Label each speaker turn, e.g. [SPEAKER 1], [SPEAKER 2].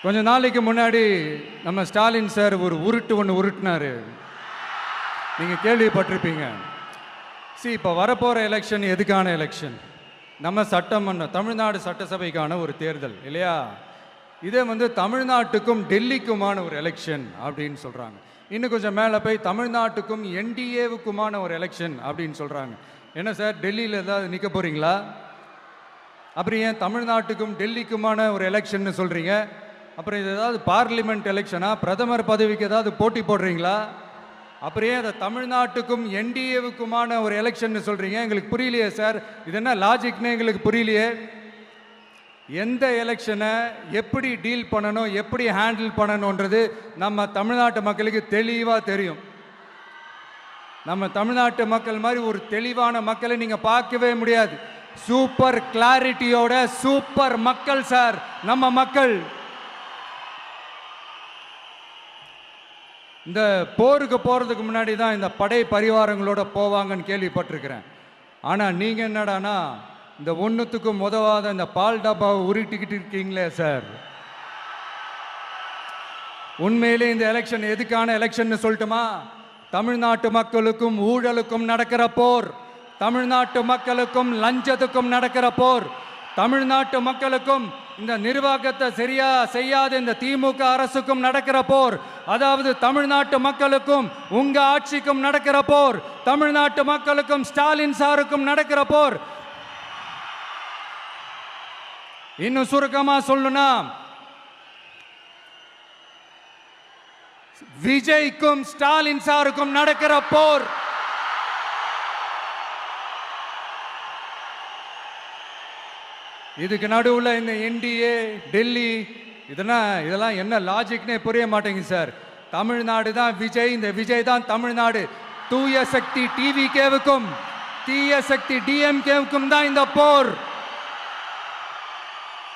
[SPEAKER 1] கொஞ்ச நாளைக்கு முன்னாடி நம்ம ஸ்டாலின் சார் ஒரு உருட்டு ஒன்று உருட்டினாரு. நீங்கள் கேள்விப்பட்டிருப்பீங்க. இப்போ வரப்போகிற எலெக்ஷன் எதுக்கான எலெக்ஷன்? நம்ம சட்டமன்றம், தமிழ்நாடு சட்டசபைக்கான ஒரு தேர்தல் இல்லையா? இதே தமிழ்நாட்டுக்கும் டெல்லிக்குமான ஒரு எலெக்ஷன் அப்படின்னு சொல்கிறாங்க. இன்னும் கொஞ்சம் மேலே போய் தமிழ்நாட்டுக்கும் என்டிஏவுக்குமான ஒரு எலெக்ஷன் அப்படின்னு சொல்கிறாங்க. என்ன சார், டெல்லியில் ஏதாவது நிற்க போகிறீங்களா? அப்புறம் ஏன் தமிழ்நாட்டுக்கும் டெல்லிக்குமான ஒரு எலெக்ஷன் சொல்கிறீங்க? அப்புறம் இது ஏதாவது பார்லிமெண்ட் எலெக்ஷனா? பிரதமர் பதவிக்கு ஏதாவது போட்டி போடுறீங்களா? அப்புறம் ஏன் அதை தமிழ்நாட்டுக்கும் என்டிஏவுக்குமான ஒரு எலெக்ஷன் சொல்கிறீங்க? எங்களுக்கு புரியலையே சார், இது என்ன லாஜிக்னு எங்களுக்கு புரியலையே. எந்த எலெக்ஷனை எப்படி டீல் பண்ணணும், எப்படி ஹேண்டில் பண்ணணுன்றது நம்ம தமிழ்நாட்டு மக்களுக்கு தெளிவாக தெரியும். நம்ம தமிழ்நாட்டு மக்கள் மாதிரி ஒரு தெளிவான மக்களை நீங்கள் பார்க்கவே முடியாது. சூப்பர் கிளாரிட்டியோட சூப்பர் மக்கள் சார் நம்ம மக்கள். இந்த போருக்கு போகிறதுக்கு முன்னாடி தான் இந்த படை பரிவாரங்களோட போவாங்கன்னு கேள்விப்பட்டிருக்கிறேன். ஆனால் நீங்கள் என்னடானா இந்த ஒன்றுத்துக்கும் உதவாத இந்த பால் டப்பாவை உருட்டிக்கிட்டு இருக்கீங்களே சார். உண்மையிலே இந்த எலெக்ஷன் எதுக்கான எலெக்ஷன் சொல்லட்டுமா? தமிழ்நாட்டு மக்களுக்கும் ஊழலுக்கும் நடக்கிற போர், தமிழ்நாட்டு மக்களுக்கும் லஞ்சத்துக்கும் நடக்கிற போர், தமிழ்நாட்டு மக்களுக்கும் இந்த நிர்வாகத்தை சரியா செய்யாத இந்த திமுக அரசுக்கும் நடக்கிற போர், அதாவது தமிழ்நாட்டு மக்களுக்கும் உங்க ஆட்சிக்கும் நடக்கிற போர், தமிழ்நாட்டு மக்களுக்கும் ஸ்டாலின் சாருக்கும் நடக்கிற போர். இன்னும் சுருக்கமா சொல்லணும்னா, விஜய்க்கும் ஸ்டாலின் சாருக்கும் நடக்கிற போர். இதுக்கு நடுவில் இந்த என்டிஏ, டெல்லி, இதெல்லாம் என்ன லாஜிக்னே புரிய மாட்டேங்குது சார். தமிழ்நாடு தான் விஜய், இந்த விஜய் தான் தமிழ்நாடு. தூய சக்தி டிவிகேவுக்கும் தீய சக்தி டிஎம்கேவுக்கும் தான் இந்த போர்.